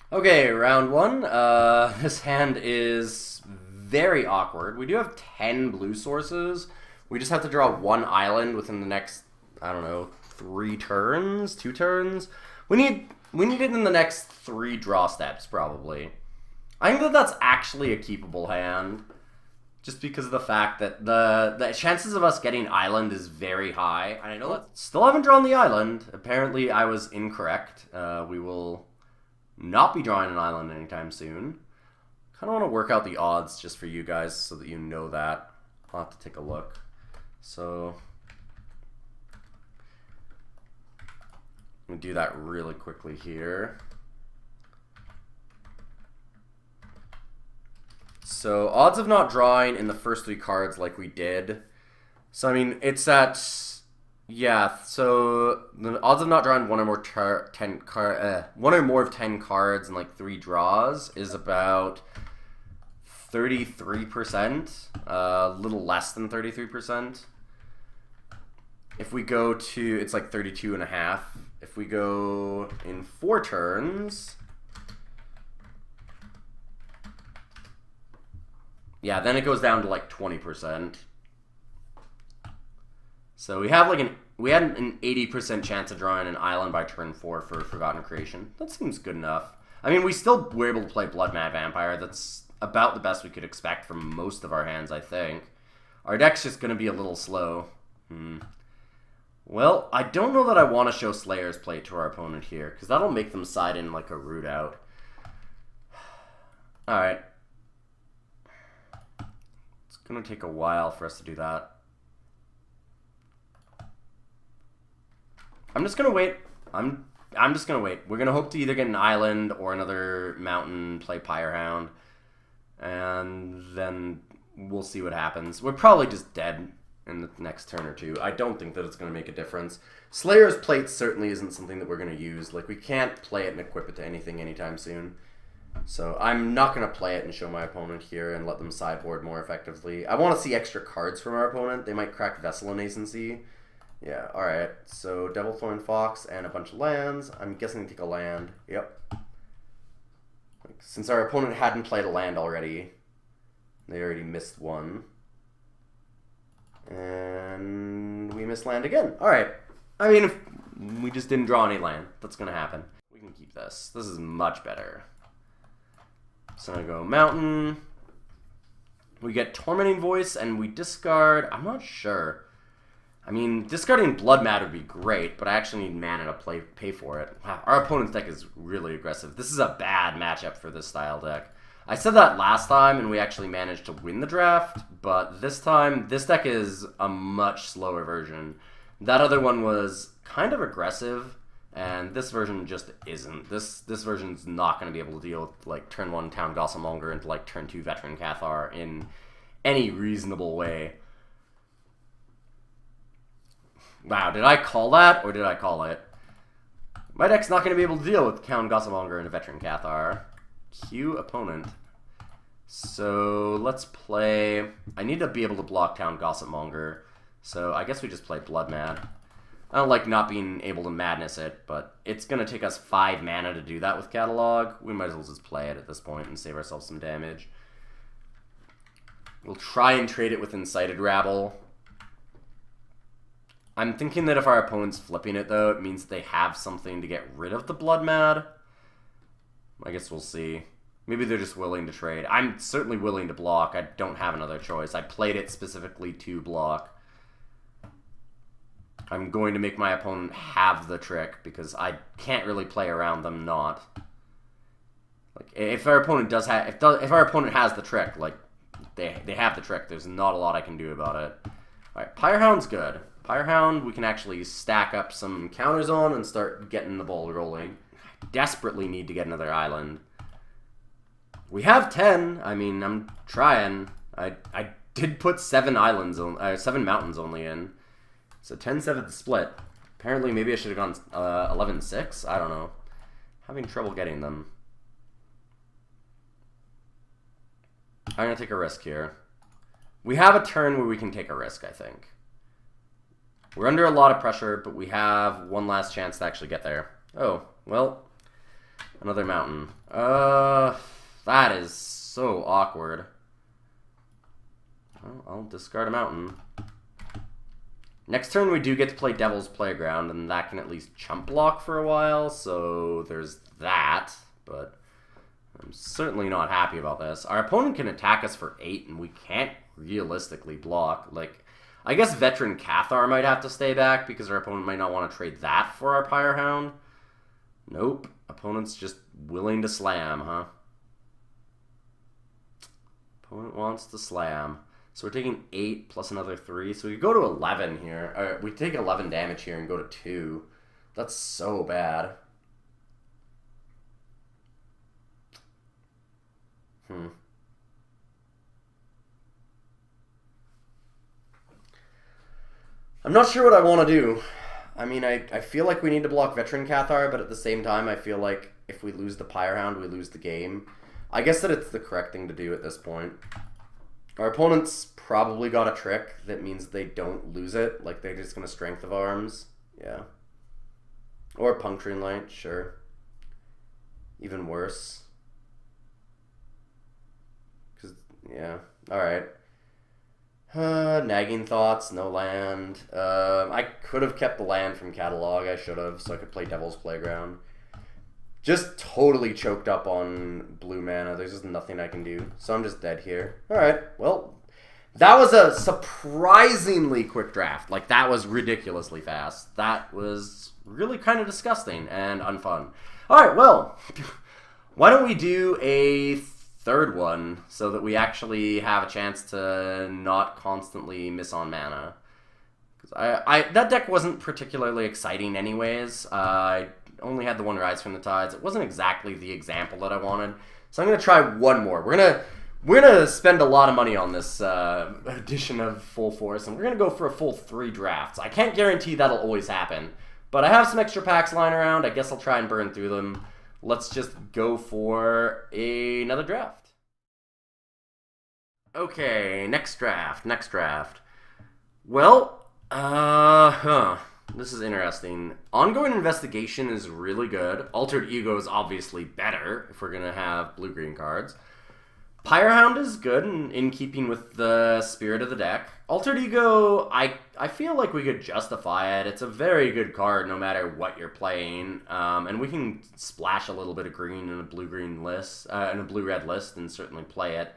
Okay, round one. This hand is very awkward. We do have 10 blue sources. We just have to draw one island within the next, I don't know, 3 turns, 2 turns. We need it in the next 3 draw steps, probably. I think that that's actually a keepable hand, just because of the fact that the chances of us getting island is very high. And I know that still haven't drawn the island. Apparently, I was incorrect. We will not be drawing an island anytime soon. Kind of want to work out the odds just for you guys so that you know that. I'll have to take a look. So I'm going to do that really quickly here. So odds of not drawing in the first 3 cards like we did. So I mean, it's at, yeah, so the odds of not drawing one or more of 10 cards in like 3 draws is about 33%, a little less than 33%. If we go to, it's like 32.5. If we go in 4 turns, yeah, then it goes down to like 20%. So we have we had an 80% chance of drawing an island by turn 4 for Forgotten Creation. That seems good enough. I mean, we still were able to play Blood Mad Vampire. That's about the best we could expect from most of our hands, I think. Our deck's just going to be a little slow. Well, I don't know that I want to show Slayer's Plate to our opponent here, because that'll make them side in like a root out. Alright. It's going to take a while for us to do that. I'm just going to wait. I'm just going to wait. We're going to hope to either get an island or another mountain, play Pyrehound, and then we'll see what happens. We're probably just dead in the next turn or two. I don't think that it's going to make a difference. Slayer's Plate certainly isn't something that we're going to use. Like, we can't play it and equip it to anything anytime soon. So I'm not going to play it and show my opponent here and let them sideboard more effectively. I want to see extra cards from our opponent. They might crack Vessel of Nascency. Yeah, alright. So Devil Thorn Fox and a bunch of lands. I'm guessing they take a land. Yep. Since our opponent hadn't played a land already, they already missed one. And we missed land again. Alright. I mean, if we just didn't draw any land, that's going to happen. We can keep this. This is much better. So I go Mountain. We get Tormenting Voice and we discard. I'm not sure. I mean, discarding Blood Mad would be great, but I actually need mana to pay for it. Wow, our opponent's deck is really aggressive. This is a bad matchup for this style deck. I said that last time, and we actually managed to win the draft, but this time, this deck is a much slower version. That other one was kind of aggressive, and this version just isn't. This version's not going to be able to deal with, like, turn 1 Town Gossamonger into, like, turn 2 Veteran Cathar in any reasonable way. Wow, did I call that, or did I call it? My deck's not going to be able to deal with Count Gossamonger and a Veteran Cathar. Cue opponent. So let's play. I need to be able to block Town Gossipmonger, so I guess we just play Blood Mad. I don't like not being able to Madness it, but it's going to take us 5 mana to do that with Catalog. We might as well just play it at this point and save ourselves some damage. We'll try and trade it with Incited Rabble. I'm thinking that if our opponent's flipping it, though, it means they have something to get rid of the Blood Mad. I guess we'll see. Maybe they're just willing to trade. I'm certainly willing to block. I don't have another choice. I played it specifically to block. I'm going to make my opponent have the trick, because I can't really play around them not. Like, if our opponent does have... If our opponent has the trick, like, they have the trick, there's not a lot I can do about it. Alright, Pyrehound's good. Pyrehound, we can actually stack up some counters on and start getting the ball rolling. I desperately need to get another island. We have 10. I mean, I'm trying. I did put 7 mountains only in. So 10-7 split. Apparently, maybe I should have gone 11-6. I don't know. Having trouble getting them. I'm going to take a risk here. We have a turn where we can take a risk, I think. We're under a lot of pressure, but we have one last chance to actually get there. Oh, well, Another mountain. That is so awkward. Well, I'll discard a mountain. Next turn we do get to play Devil's Playground, and that can at least chump block for a while, so there's that, but I'm certainly not happy about this. Our opponent can attack us for 8, and we can't realistically block. Like, I guess Veteran Cathar might have to stay back, because our opponent might not want to trade that for our Pyrehound. Nope. Opponent's just willing to slam, huh? Opponent wants to slam. So we're taking 8 plus another 3. So we could go to 11 here. We take 11 damage here and go to 2. That's so bad. I'm not sure what I want to do. I mean, I feel like we need to block Veteran Cathar, but at the same time, I feel like if we lose the Pyrehound, we lose the game. I guess that it's the correct thing to do at this point. Our opponent's probably got a trick that means they don't lose it. Like, they're just going to Strength of Arms. Yeah. Or Puncturing Light, sure. Even worse. Cause, yeah. Alright. Nagging Thoughts, no land. I could have kept the land from Catalog. I should have, so I could play Devil's Playground. Just totally choked up on blue mana. There's just nothing I can do. So I'm just dead here. Alright, well, that was a surprisingly quick draft. Like, that was ridiculously fast. That was really kind of disgusting and unfun. Alright, well, why don't we do a third one so that we actually have a chance to not constantly miss on mana. That deck wasn't particularly exciting anyways. I only had the one Rise from the Tides. It wasn't exactly the example that I wanted. So I'm going to try one more. We're gonna spend a lot of money on this edition of Full Force, and we're going to go for a full 3 drafts. I can't guarantee that'll always happen, but I have some extra packs lying around. I guess I'll try and burn through them. Let's just go for another draft. Okay, next draft. Well, this is interesting. Ongoing Investigation is really good. Altered Ego is obviously better if we're going to have blue-green cards. Pyrehound is good in keeping with the spirit of the deck. Altered Ego, I feel like we could justify it. It's a very good card no matter what you're playing. And we can splash a little bit of green in a blue-green list, in a blue-red list, and certainly play it.